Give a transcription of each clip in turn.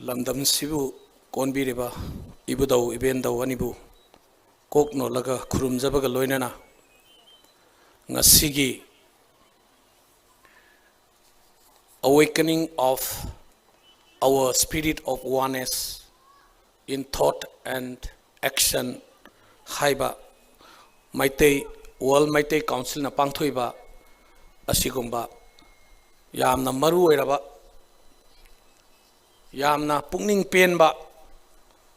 Lamdam Sibu Konbiriba Ibudo Ibendo Anibu Kok no Laga Kurum Zabaga Loinana Ngasigi awakening of our spirit of oneness in thought and action Haiba Maite World Maite Council na Pangthoiba Asigumba Yamna Maru Eraba Yamna Pungning Penba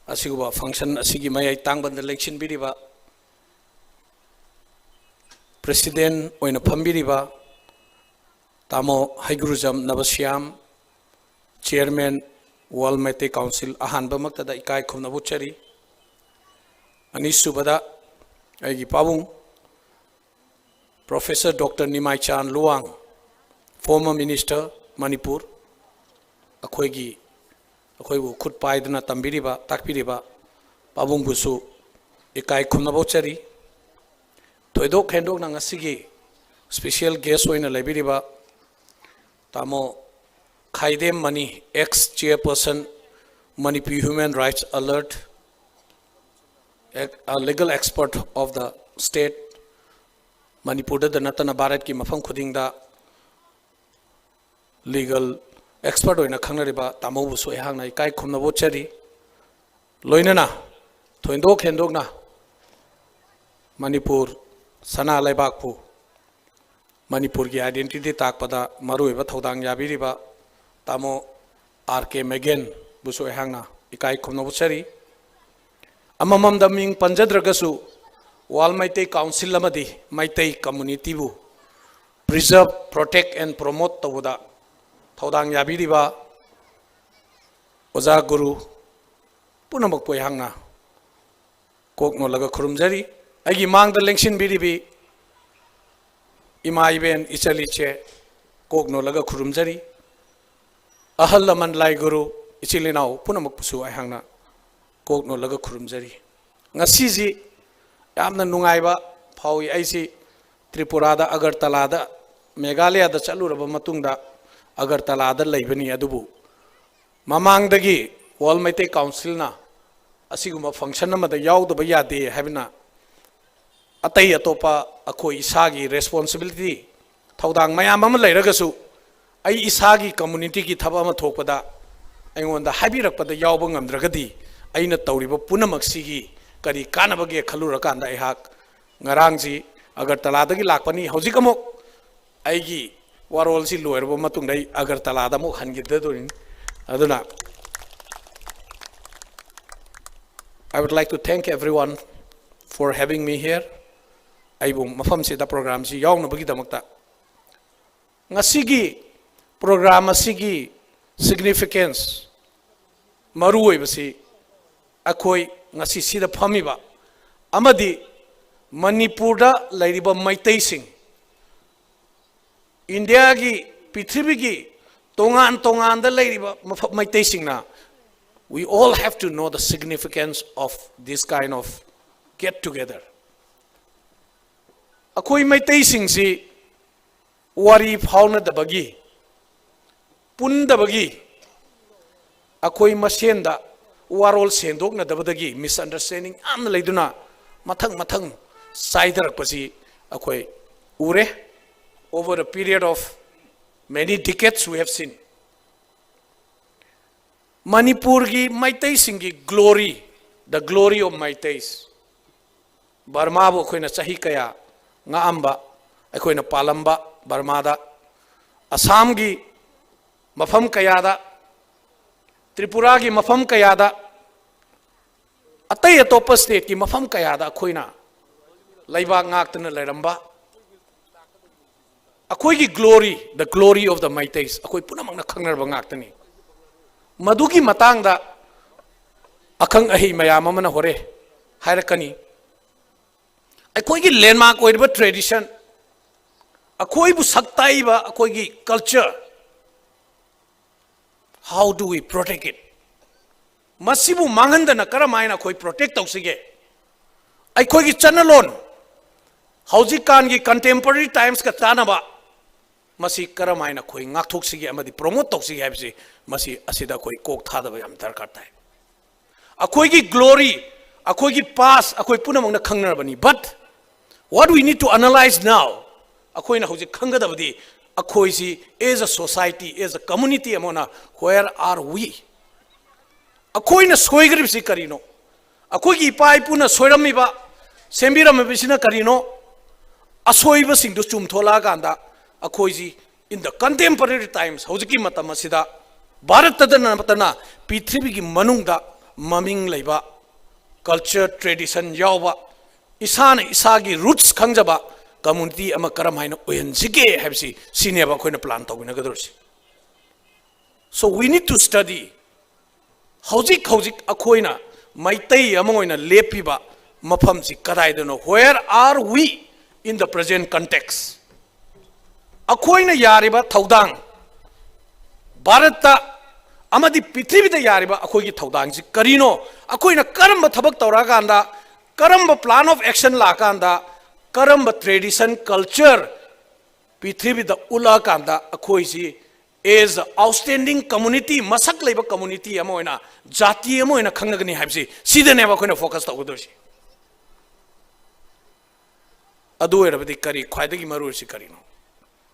Asiguba function Asigi Maya Tangban the election Biriba President Oina Pambiriba Tamo Haigurujam Navasyam Chairman World Mete Council Ahanba Maktada Ikai Kumnabuchari Anisubada Agi Pabung Professor Dr. Nimai Chan Luang former Minister Manipur Akoigi Akoibu Kutpaidana Tambiriba Takpiriba Pabung Busu Ikai Kumnabuchari Toido Kendo Nangasigi special guest Oina Labiriba Tamo Khaidem Mani, ex-chairperson, Manipur Human Rights Alert, a legal expert of the state, Manipur the Natana Bharat ki Meepham khuding da legal expert oina khangnariba tamo bu soi hang nai kai khumna bo chari loinana thoindok hendok na Manipur sana laibak pu Manipur ki identity takpada maruiba thodang yabiriba Tamo RK Megan buso ehangna ikai khumna buchari amamam daming panjadragasu wal maitei council amadi maitei community bu preserve protect and promote tawda thodang yabiriba oja guru punamak poi hangna kok no laga khurumjari agi mang da lengshin biribi ima iben ichaliche kok no laga khurumjari Ahalaman Lai Guru Ichilinao Punamupusu Ahangna Kok no Laga Kurumjari Ngasizi Yamna Nungaiba Paui Aisi Tripurada Agartalada Meghalaya da Chaluraba Matunda Agartalada Laibani Adubu Mamang Dagi Wall Mate Council na Asiguma function of the Yao the Bayade Havina Atay Atopa Ako Isagi responsibility Taudang Mayamama Lairagasu I isagi community ki thaba thokpada aingonda habirakpada yawba ngamdragadi aina tawriba punamaksigi kari kanabage khalurakan da ihak ngarangji agartala dagi lakpani haujikamok aigi warol si loirbo matungdai agartala da mo khangidda dorin aduna I would like to thank everyone for having me here aibu mafam se da program si yawna bagi damakta ngasigi program asigi significance marui basi akoi ngasi sida phamiba amadi manipurda lairiba maitai sing india gi prithvi gi tongan da lairiba maitai sing na we all have to know the significance of this kind of get together akoi maitai sing si wari phauna da bagi Pundabagi Akoi Masenda Warol Sendok na dabadagi misunderstanding am laiduna matang Sider Pasi Akoi Ure over a period of many decades we have seen Manipurgi Maitai Singi glory the glory of Maitais Burma bo koina sahi kaya ngaamba akoina palamba Burmada Assamgi Meepham Kayada Tripura ki Meepham Kayada Atay atopa state ki Meepham Kayada Akoina Laiba Ngaktana Lairamba Akoi ki glory the glory of the Maitais Akoi punamang na khangnarba ngaktani Madugi matangda Akang ahi mayama mana hore Hairakani Akoi ki landmark oiriba tradition Akoi bu saktaiba Akoi ki culture How do we protect it? Masibu mangandana karamaina koi protect tausige. Ai koi ki chanalon. Hauji kan ki contemporary times ka tanaba. masi karamaina khoi ngakthok sigi amadi promote tok sigi habsi masi asida khoi kok thadaba yam darkar tai akhoi gi glory akhoi gi past akhoi punamang na khangnarabani but what we need to analyze now akhoi na hoji khangadabadi akhoi si as a society as a community amona where are we akhoi na soigrib si karino akhoi gi pai puna soirami ba sembiram bisina karino asoi ba sing du chum thola ganda akhoi ji in the contemporary times hojiki matam asida bharat tadana matana prithvi gi manungda maming leiba culture tradition yawba isana isagi roots khangjaba community ama karam haina oyenjige habsi sineba khoina plan tawina gadursi so we need to study hojik akhoina maitai amoina lepiba mafam si kadaidano where are we in the present context akhoina yariba thaudang bharata amadi prithivida yariba akhoigi thaudang si karino akhoina karamba thabak tawraga anda karamba plan of action la kanda karamba tradition culture prithivida ula kanda akhoi si as outstanding community masak leiba community amoina jati amoina khangagani habsi sidane ba khoina focus tawgodorsi adu erabadi kari khwaidagi maru si karino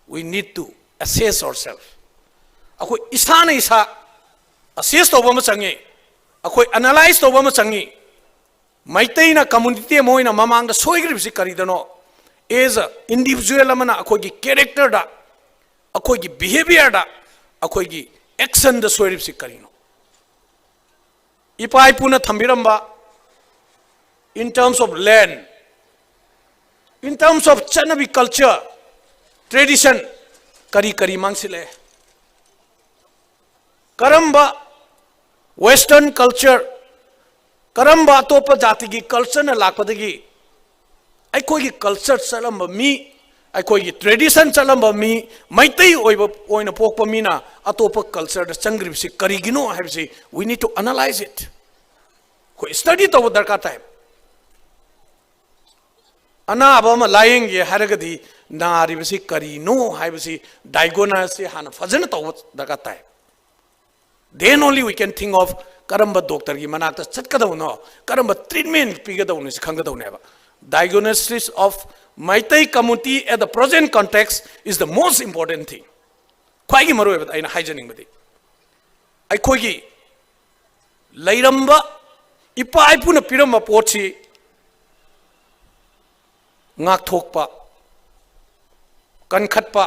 we need to assess ourselves akhoi isana isa assess tawba ma changi akhoi analyze tawba ma changi maitai na community moina mamang da soigrib si karidano as a individual amana akhoi gi character da akhoi gi behavior da akhoi gi action da soirib si karino ipai puna thambiramba in terms of land in terms of chanabi culture tradition kari mangsile karamba western culture karamba atopa jati gi culture na lakpadagi aikoi gi culture salamba mi aikoi gi tradition salamba mi maitai oina pokpa mina atopa culture da changrib si karigino habsi we need to analyze it ko study to darkar time anaba ma lying ye haragadi naribasi karino haibasi diagnose se hana fajana to darkar time then only we can think of karamba doctor gi manakta chatkadawno karamba treatment pigadawno se khangadawne ba diagnosis of maitai community at the present context is the most important thing khwai gi maru ba aina haijaning badi ai khoi gi lairamba ipa ipuna piramba potsi ngak thokpa kankhatpa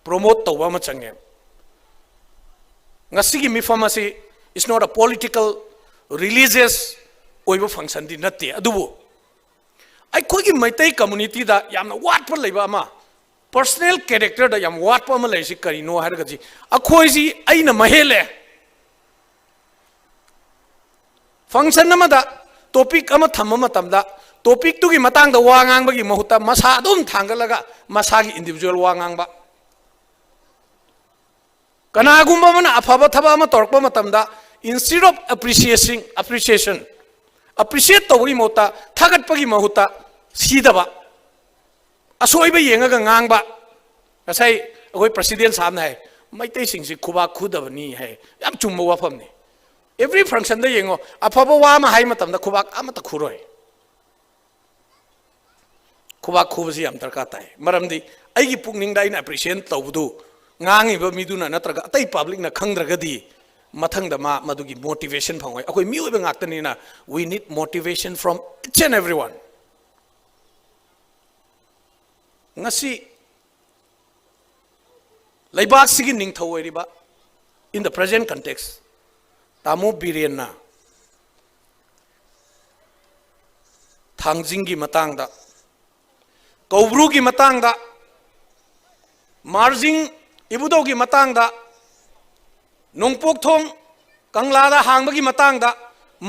promote tawba ma change ngasigi Meepham asi is not a political religious oiba function di natte adubu ai khogi maitai community da yamna watpa leiba ama personal character da yam watpa ma leisi karino hargaji akhoi ji aina mahele function amada topic ama thamma matamda topic tu gi matang da wangang bagi mahuta masa dum thangalaga masa gi individual wangang ba kana gumba mana afaba thaba ma torpa matamda instead of appreciation appreciate tawri mota thagat pagi mahuta sidaba asoi ba yenga ga ngang ba asai agoi president sahab na hai maitai sing si khuba khudabani hai yam chumma wafam ni every function da yengo afaba wa ma hai matamda khuba amata khuroi khuba khubasi am darka tai maramdi aigi pukning da ina appreciate tawdu ngangi ba miduna natraga atai public na khangdragadi mathang da ma madugi motivation phangoi akoi mioi ba ngaktani na we need motivation from each and everyone ngasi laibak sigi ningthau oiriba in the present context tamu birena thangjing gi matang da kaubru gi matang da marjing ibudo gi matang da nongpok thong kangla da hangba gi matang da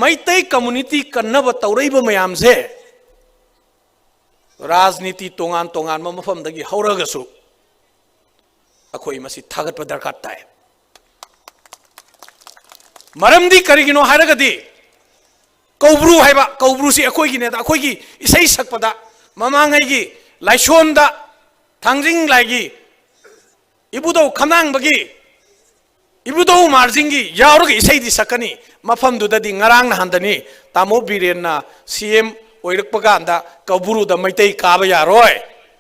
maitai community kannaba tawreiba mayam se rajniti tongan ma mafam dagi hauragasu akhoi masi thagat pa darkar tai maramdi karigino haragadi kaubru haiba kaubru si akhoi gi ne da akhoi gi isai sakpada mamangai gi laishon da thangjing lai gi ibudau khanang bagi ibudau marjingi yaurga isai di sakani mafam duda di ngarang na handani tamo biren na CM oirak paganda kaburu da maitai kaba yaroi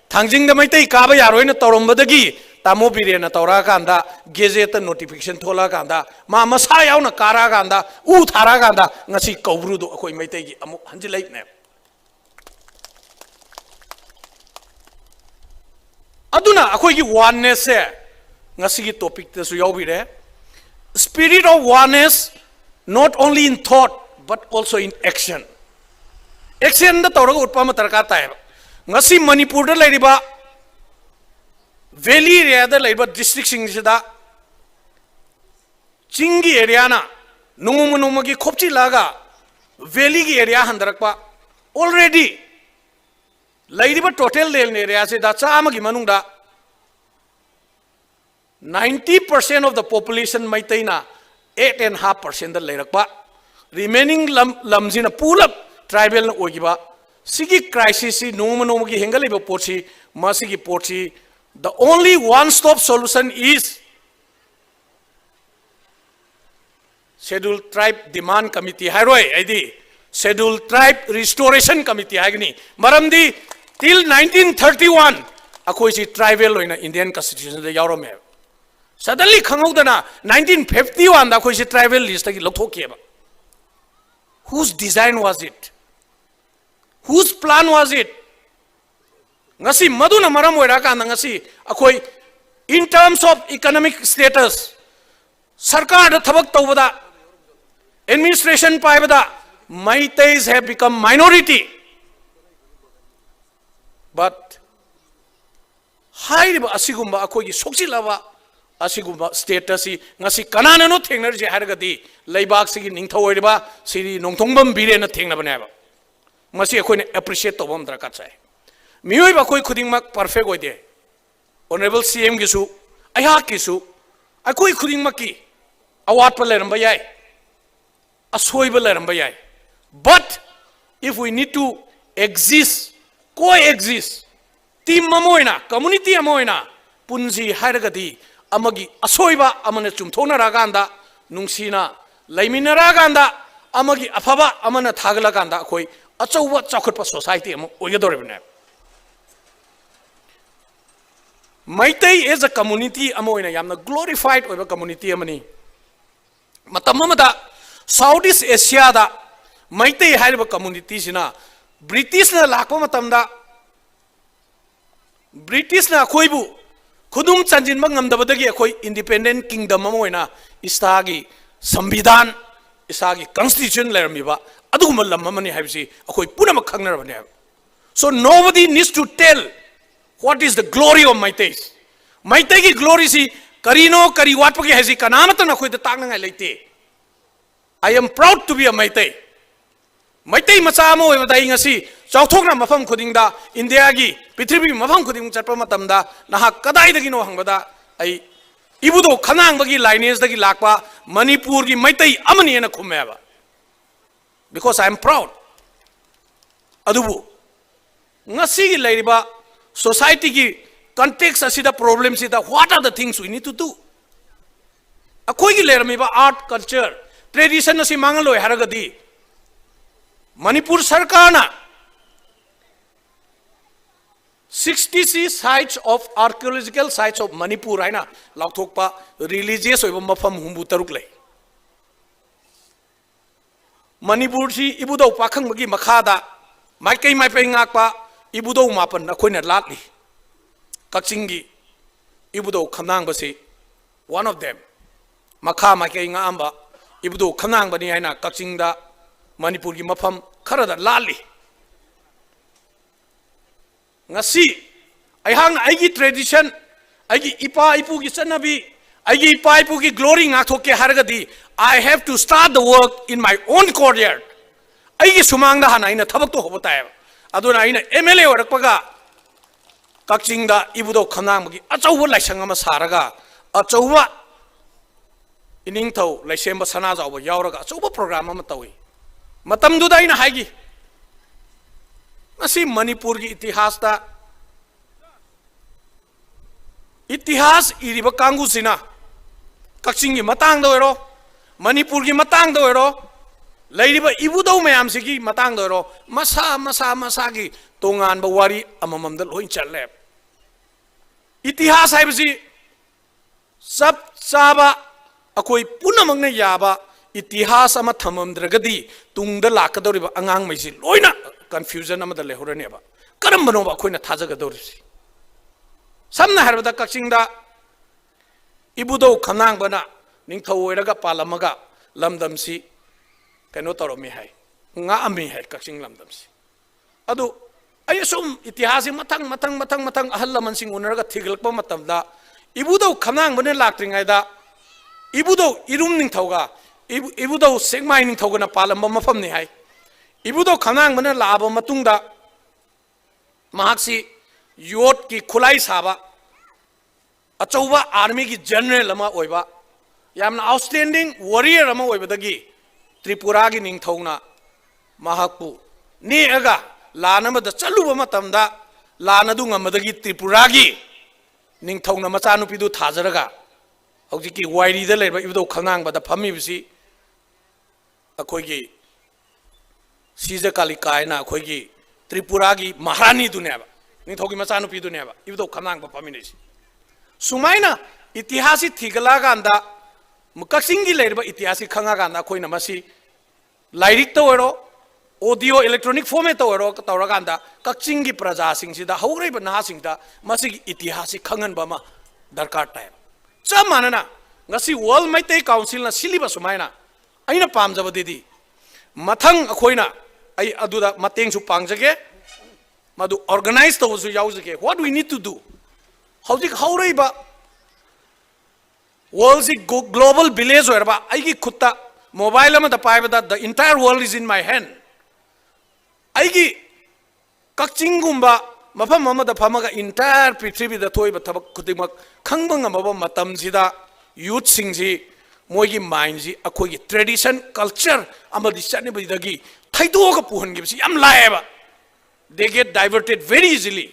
thangjing da maitai kaba yaroi na torombadagi tamo biren na tora kanda gazette notification thola kanda ma masa yauna kara kanda u thara kanda ngasi kaburu do akoi maitai gi amuk hanjilai ne aduna akoi gi oneness se ngasi gi topic te su yaubire spirit of oneness not only in thought but also in action action da tawra utpa ma tarka ta hai ngasi manipur da lairiba valley area da lairiba district sing sida chingi area na nungmu gi khopchi laga valley gi area handarakpa already lairiba total lel area se da chama gi manung da 90% of the population maitaina 8.5% da leirakpa remaining lamjina pull up tribal na ogiba sigi crisis si noma gi hengaliba porchi masigi porchi the only one stop solution is scheduled tribe demand committee hairoi aidi scheduled tribe restoration committee hagni maramdi till 1931 akoi si tribal loina Indian constitution da yaurome suddenly khangudana 1951 da koi si tribal list ki lokthokeba whose design was it whose plan was it ngasi maduna maram oira ka ngasi akoi in terms of economic status sarkar da thabak tawbada administration paibada Maitais have become minority but hairiba asigumba akoi gi sokchilaba asigumba status si ngasi kanana no thengnar je hargadi leibak sigi ningthau oiriba siri nongthongbam bire na thengna baneba masi akoine appreciate tobam darka chai mioi ba koi khuding mak perfect oide honorable CM gisu aiha kisu akoi khuding maki awat pa leram ba yai asoi ba leram ba yai but if we need to exist coexist team mamoina community amoina punji hargadi amagi asoiba amana chumthona raganda nungsina laimina raganda amagi afaba amana thagla ganda akoi achauwa chakhutpa society am oigedoribne maitai as a community amoina yamna glorified oiba community amani matamamada Southeast Asia da maitai haiba community sina British na lakpa matamda British na khoibu khudum chanjin bang ngamdabadagi akhoi independent kingdom amoina istagi samvidhan istagi constitution leramiba aduguma lamamani haibsi akhoi punama khangnarabane so nobody needs to tell what is the glory of Maitai ki glory si karino kari watpagi haisi kanamata na khoi da takna ngai leite I am proud to be a Maitai macha amo oibadai ngasi chauthokna mafam khudingda India gi Prithvi mafam khuding chatpa matamda naha kadai dagi no hangbada ai ibudo khanang bagi lineage dagi lakpa Manipur gi Maitai amani na khumeba because I am proud adubu ngasi gi lairiba society gi context asida problem sida what are the things we need to do akoi gi leramiba art culture tradition asi mangaloi haragadi Manipur Sarkana 66 sites of archaeological sites of Manipur aina lauthokpa religious oiba mafam humbu taruk lei Manipur si ibudau pakhang bagi makhada maikai maipai ngakpa ibudau mapan akoina latli Kakchingi ibudau khamnang basi one of them makha maikai ngamba ibudau khamnang bani aina Kakchingda Manipur gi mafam kharada lali ngasi aihang aigi tradition aigi ipa ipu gi chanabi aigi ipa ipu gi glory nga thoke hargadi I have to start the work in my own courtyard aigi sumang da hana ina thabak to hobota hai aduna ina MLA orakpaga Kakchingda ibudo khanang gi achauwa laisang ama saraga achauwa ining thau laisemba sana jawba yauraga achauwa program ama tawi matam du dai na haigi asi Manipur gi itihas da इतिहास इरिबा कांगुसिना कक्सिंगी मतंग दोरो मणिपुर की मतंग दोरो लैरिबा इबुदौ मयाम सिगी मतंग दोरो मसा मसा मसा की तोंगान बवारी अमममद lion चले इतिहास हाइबसी सब चाबा अखोई पुनमंगने याबा इतिहास अमा थममद्रगदी तुंगद लाकदौरिबा अंगांग मैसी लोइना कंफ्यूजन अमद लेहोरनेबा करमबनोबा अखोइना थाजगदौरिसी समना हरबदा कक्सिंगदा इबुदौ खनांगबना निंथौ ओइरगा पालमगा लमदमसी कनो तौरमी है nga ami hai kakching lamdamsi adu ayasum itihasi mathang mathang mathang mathang ahal laman sing unarga thigalpa matamda ibudau khanang bane laktringai da ibudau irum ning thoga ibudau sengmai ning thoga na palamba mafam ni hai ibudau khanang bane laba matungda mahaksi yot ki khulai saba achauba army ki general lama oiba yamna outstanding warrior lama oibadagi Tripura की निंगथौना महाकु नेगा लानमद चलुब मतमदा लानदु ngमदगी त्रिपुरा की निंगथौना मचानुपिदु थाजरगा हौजिकी वाइरीदा लेबा इबदो खंगांगबदा फमिबसी अखोइगी सीजा कालिकायना अखोइगी त्रिपुरा की महारानी दुनेबा निंगथौगी मचानुपि दुनेबा इबदो खंगांगबा फमिनेसी सुमाइना इतिहासी थिगला गांदा कक्सिंगी लेरबा इतिहास खंगा गाना अखोइना मसी lyric तो ओरो ऑडियो इलेक्ट्रॉनिक फॉर्मेट तो ओरो तौरगांदा कक्सिंगी प्रजा सिंगसिदा हौरेबा नाहासिंगदा मसी इतिहास खंगनबा मा दरकार ताय च मानना ngasi वर्ल्ड मैतै काउंसिल ना सिलिबा सुमाइना अइना पामजबदिदी मथंग अखोइना आई अदुदा मतेंगसु पांगजगे मदु ऑर्गेनाइज तवसु याउजगे what we need to do हौजिक हौरेबा world is global village or ba aigi khutta mobile ama da paibada the entire world is in my hand aigi kakching gumba mafam ama da phamaga entire prithvi da thoi ba thabak khudimak khangbang ama matam sida youth singji moigi mind ji akhoi gi tradition culture ama di chani ba dagi thaido ga puhan gi yam laeba they get diverted very easily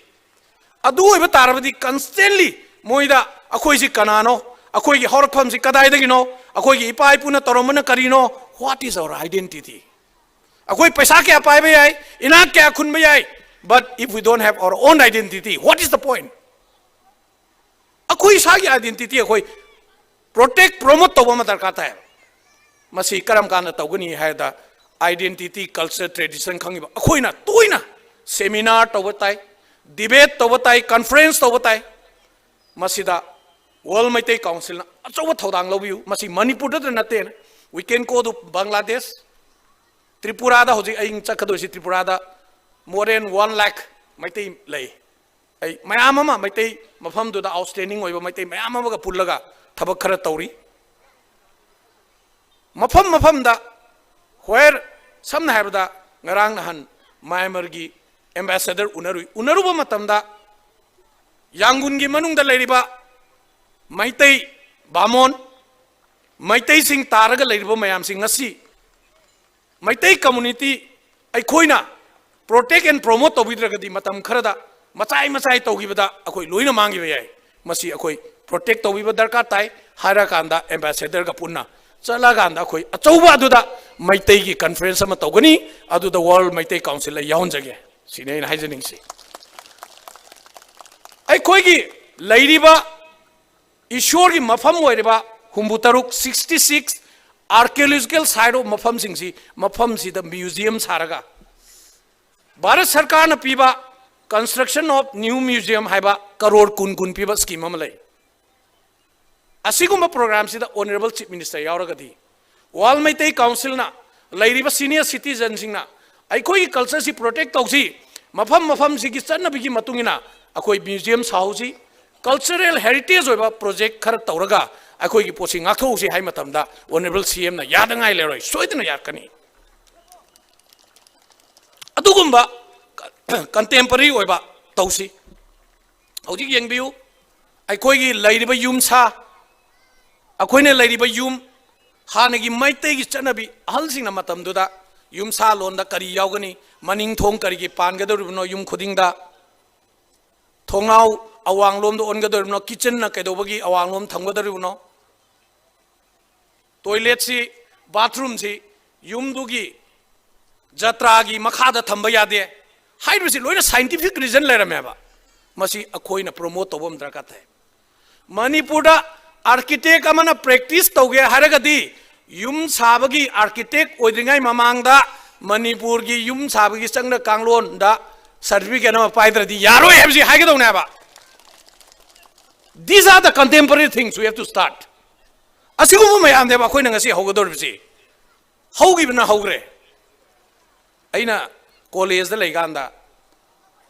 adu ba tarabadi constantly moida akhoi ji kanano अखोई की हौरफम से कदाइदगिनो अखोई की इपा इपुना तोरमना करिनो व्हाट इज आवर आइडेंटिटी अखोई पैसा क्या पाइबे याय इना क्या खुनबे याय but if we don't have our own identity what is the point अखोई सागी आइडेंटिटी अखोई प्रोटेक्ट प्रमोट तोबा दरकार है मसी करम काना तौगनी है दा आइडेंटिटी कल्चर ट्रेडिशन खंगिबा अखोइना तोइना सेमिनार तोबताई डिबेट तोबताई कॉन्फ्रेंस तोबताई मसीदा World Meeting Council na achawa thodang lobiu masi Manipur da nate we can go to Bangladesh Tripura da hoji aing chakado si Tripura da more than 1 lakh Meeting lei ai mayam ama Meeting mafam du da outstanding oiba Meeting mayam ama ga pullaga thabak khara tawri mafam da where samna habda ngarang nahan Myanmar gi ambassador unaru ba matam da Yangon gi manung da leiriba Maitai Bamon Maitai sing taraga leiriba mayam sing ngasi Maitai community aikhoina protect and promote tobidragadi matam kharada machai togibada akoi loina mangiba yai masi akoi protect tobiba darkar tai hara kanda ambassador ga punna chala ganda akoi achauba aduda Maitai gi conference ama togani aduda world Maitai council la yaunjage sine ina haijening si aikoi gi leiriba ईश्वर की मफम होइरेबा हुंबुतरुक 66 archaeological site of मफम सिंगसी मफम सिदा museum सारगा भारत सरकार न पीबा कंस्ट्रक्शन ऑफ न्यू म्यूजियम हाइबा करोड़ कुन पीबा स्कीम अम लई असिगुम प्रोग्राम सिदा ऑनरेबल चीफ मिनिस्टर यावरगदी वर्ल्ड मैतै काउंसिल ना लैरिबा सीनियर सिटीजन सिंगना अखोई कल्चर सि प्रोटेक्ट तौसी मफम सिगी चन्नबिगी मतुंगिना अखोई museum साउसी cultural heritage oiba project khar tawraga akhoi gi posi ngathousi hai matamda honorable cm na yadangai leroi soidna yakani adugumba contemporary oiba tausi hojik yengbiu akhoi gi lairiba yum sa akhoine lairiba yum hanagi maitai gi chanabi ahalsing na matamduda yum sa londa kari yaugani maning thong kari gi pangadoribno yum khudingda thongau awang lom do ongadorno kitchen na kedobagi awang lom thamgadoribno toilet si bathroom si yumdugi jatragi makhada thamba yade haibasi loina scientific reason lerameba masi akoina promote tobam darka thai manipura architect amana practice toge haragadi yum sabagi architect oidringai mamangda manipur gi yum sabagi changna kanglon da certificate na paidradi yaro hebsi haigedona ba. These are the contemporary things we have to start. Asigu mayam de ba khoi na ngasi hogador bisi hogi bina hogre aina college da leiganda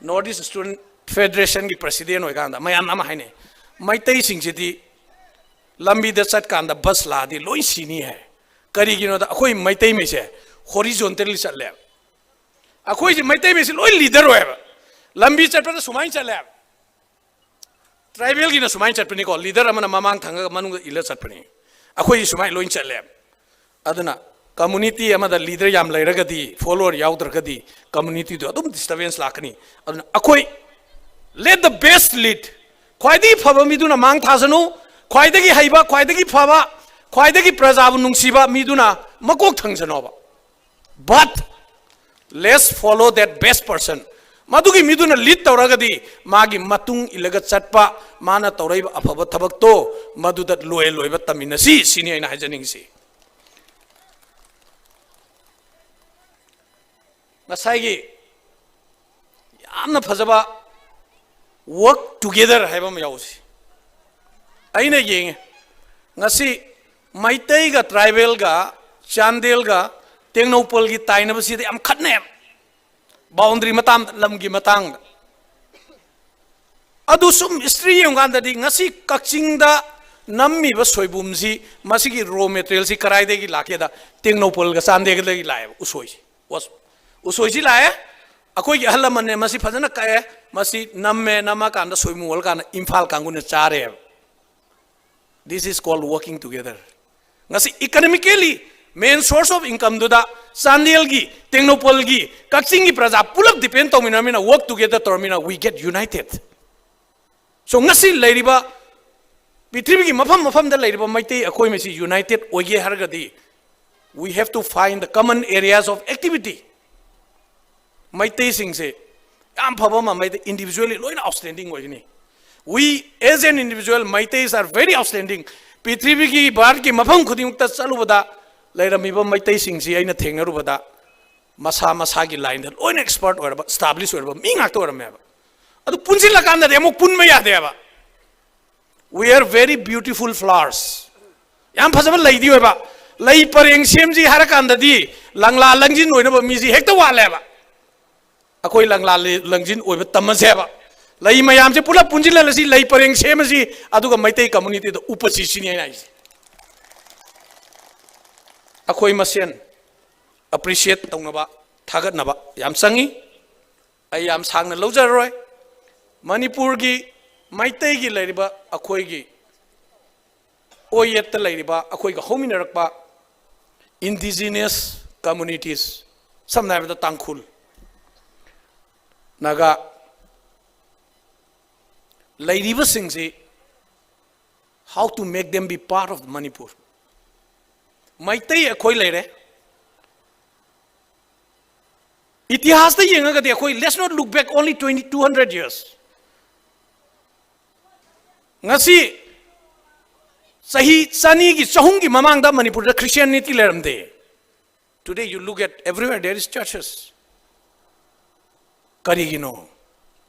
Northeast Student Federation ki president oiganda mayam nama haine maitai singchiti lambi da chat kanda bus la di loi sini hai kari gino da khoi maitai me se horizontally chatle akhoi ji maitai me se loi leader hoeba lambi chat pa sumai chatle tribal gi na sumai chat pani ko leader amana mamang thanga manung ila chat pani akhoi sumai loi chatle aduna community amada leader yam lairagadi follower yaudragadi community do adum disturbance lakani aduna akhoi let the best lead khwaidi phaba miduna mang thasanu khwaidagi haiba khwaidagi phaba khwaidagi prajabu nungsiba miduna makok thangsanoba but let's follow that best person madugi miduna lead tawragadi magi matung ilaga chatpa mana tawraiba aphaba thabak to madudat loiba taminasi sini aina hajaningsi Masagi yamna phajaba work together haibam yausi aina yeng ngasi maitai ga tribal ga chandel ga tengnopol gi tainabasi am khatne boundary matam lamgi matang adu sum history yonganda di ngasi kakching da nammi ba soibumsi masigi raw material si karai de gi lakeda tengnopol ga chandel ga gi lai usoi was usoi lae akoi gi halaman ne masi phajana kae masi namme nama kanda soimul kana imphal kangune chare this is called working together ngasi economically main source of income duda sandel gi tengnopol gi kakching gi praja pulak depend to mina work together to mina we get united so ngasi leiriba pithribi gi mafam da leiriba maitei akoi mesi united oge hargadi we have to find the common areas of activity Maitai Singh say, I'm Pabama, individually outstanding. We as an individual, Maitais are very outstanding. Pitribiki, Barki, Mapam Kudimta Salubada, later Miba Maitai Singh, Siena Tengarubada, Masagi line, the own expert or established or being actor or member. The Punzilakanda, Demo Punmaya deva. We are very beautiful flowers. Yam possible lady, Lai Paring Simji Harakanda di, Langla Langjin, whenever Misi Hector Waleva. Akoi langla langjin oiba tamaseba lai mayam se pula punjila lasi lai pareng semasi aduga maitai community do upasi sini ai akoi masen appreciate tawnaba thagat naba yam sangi ai yam sangna lojaroi manipur gi maitai gi lairiba akoi gi oyet lairiba akoi ga hominarakba indigenous communities samna ba tangkhul Naga Lairiba Singh, how to make them be part of Manipur. Maitai a koi lere. Itihas the younger the koi, let's not look back only 200 years. Ngasi Sahi Sani ki Sahungi Mamanga Manipur, the Christianity leram de. Today you look at everywhere there is churches. Karigino.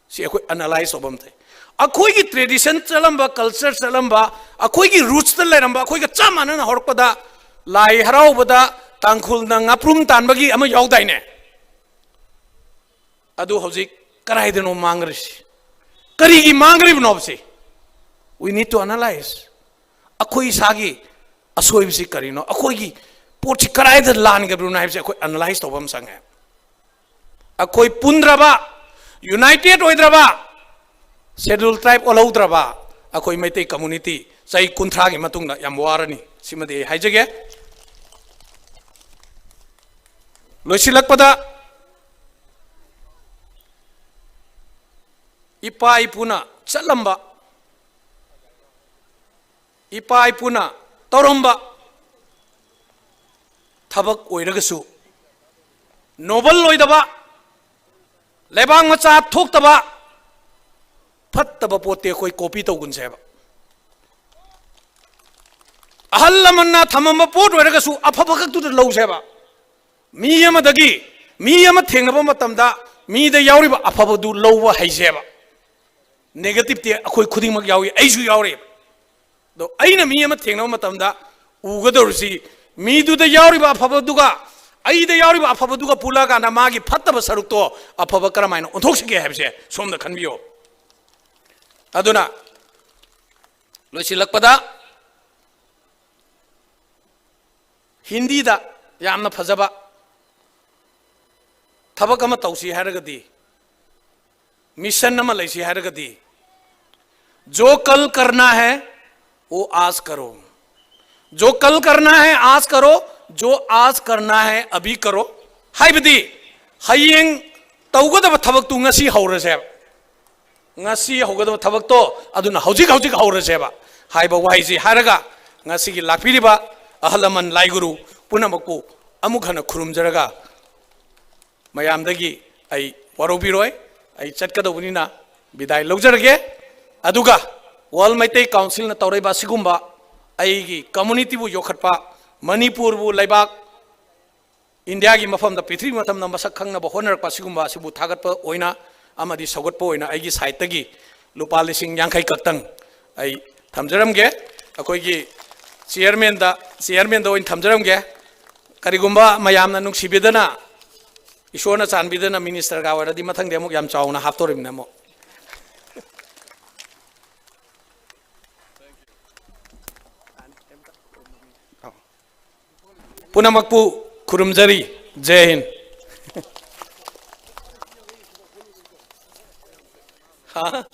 See, I analyze obamte. Akoi ki tradition chalamba, culture chalamba, akoi ki roots taleramba, akoi ki chamana na horpada, lai harau bada, tangkul na ngaprum tanbagi ama yaudaine. Adu hozik karai deno mangrish. Karigi mangri bnobsi. We need to analyze. Akoi sagi asoi bisi karino. Akoi ki porchi karai de lan gabruna bisi akoi analyze obam sangha. Akoi pundraba united oidraba scheduled tribe olaudraba akoi maitai community sai kunthra gi matungna yam warani simade haijage loisilakpada इपा इपुना चलंबा इपा इपुना तौरंबा थबक ओइरगसु नोबल लोइदबा लेबांग मचा थोक्तबा फत्तबा पोते कोई कॉपी तौगुनसेबा अहल लमन्ना थमम पोट ओइरगसु अफबकतुद लौसेबा मी यमदगी मी यम थेंगनबा मतमदा मी द यावरिबा अफबदु लौबा हैसेबा नेगेटिव ते अखोय खुदिंगमक यावी ऐसु यावरे दो अइना मी यम थेंगनबा मतमदा उगदोरसी मी दुद यावरिबा अफबदुगा अइद यावरिबा अफबदुगा पुलागाना मागी फत्तबा सरुक्तो अफबा करमाइना ओंथोक्सिगे हैबसे सोमदा खनबियो अदुना लोइसिलकपदा हिंदी दा यामना फजबा थबक अमा तौसी हैरगदी मिशन अमा लैसी हैरगदी जो कल करना है वो आज करो जो कल करना है आज करो जो आज करना है अभी करो हाइबदी हयेंग तौगदब थबक तु ngasi हौरसे ngasi हौगदब थबक तो अदुना हौजिक हौजिक हौरसेबा हाइबा वाइजी हारगा ngasi gi lakpiriba अहलमन लाइगुरु पुनमकु अमुखन खुरुमजरगा मयामदगी आई वरोबिरोय आई चटकदबनिना विदाय लौजरगे अदुगा वर्ल मैतै काउंसिल न तौरैबा सिगुम्बा आईगी कम्युनिटी बु योखटपा मणिपुर बु लैबाक इंडिया की मफम द पृथ्वी मतम न मसक खंगनबा होनरपा सिगुम्बा सिबु थागतपा ओइना अमदि सौगतपा ओइना आईगी साइटगी लुपा लिसिंग यांखै कक्तंग आई थमजरमगे अखोइगी चेयरमैन द ओइन थमजरमगे करिगुम्बा मयामना नुंसिबिदना ईश्वरना चानबिदना मिनिस्टर गा वरदी मथंग देमुक याम चावना हाप्तोरिमना मो पुनमकपु खुरुमजरी जय हिंद हाँ